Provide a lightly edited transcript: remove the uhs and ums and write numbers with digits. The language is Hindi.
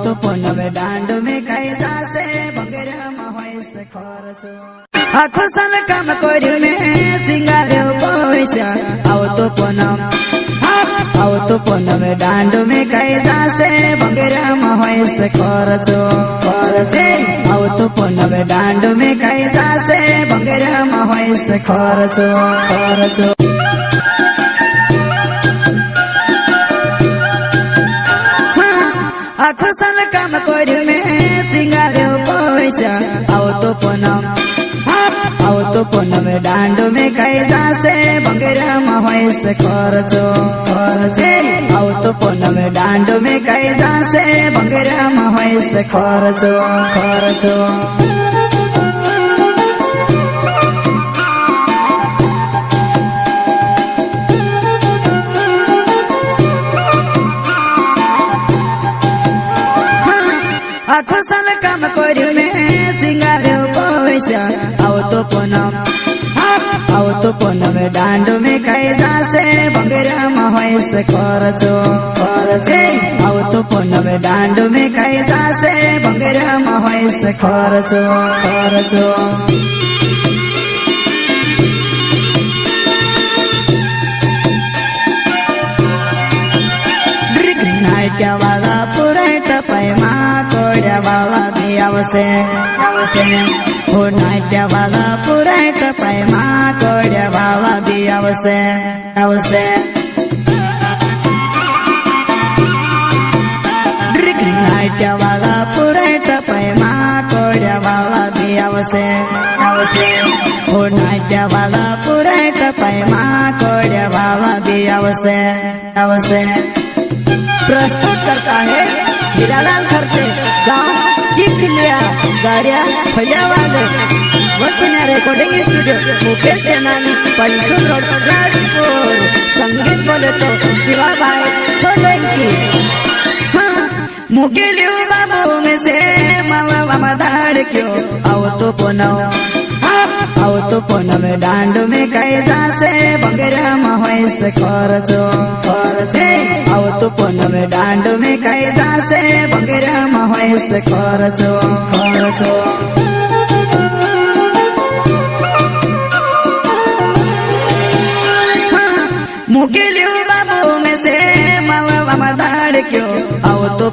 तो पुनवे डांड में कई जासे बगैरा महै से खर्चो आखो साल काम कर्यु में सिंगारे पैसा आओ तो पुनवे डांड में कई जासे बगैरा महै से खर्चो आओ तो पुनवे डांड में कई जासे बगैरा महै से खर्चो आखो साल काम कर्यु में सिंगारे पैसा आओ तो पुनवे डांड में कई जासे बगैरा महै से खर्चो आओ तो पुनवे डांड में कई जासे बगैरा महै से खर्चो आखो साल काम कर्यु में सिंगारे पैसा आओ तो पुनवे डांड में कई जासे बगैरा महै से खर्चो आओ तो पुनवे डांड में कई जासे बगैरा महै से खर्चो नाट्या वाला पुराट पैमा कोड्या वाला भी आवसे हो नाट्या वाला पुराट पैमा कोड्या वाला भी आवसे नाट्या वाला पुराट पैमा कोड्या वाला भी आवसे हो नाट्या वाला पुराट पैमा कोड्या वाला भी आवसे प्रस्तुत करता है हीरालाल खर्चे गांव चिखलिया गारिया फैजाबाद वसुना रिकॉर्डिंग स्टूडियो मुकेश सेनानी पंचम रोड राजपुर संगीत बोले तो शिवाबाई सोलंकी मुकेलियो बाबू में से मावा मदार क्यों आओ तो पुनवे डांड में कई जासे बगैरा महै से खर्चो आओ तो पुनवे डांड में कई जासे बगैरा महै से खर्चो मुकेलियो बाबू में से मावा मदार क्यों आओ तो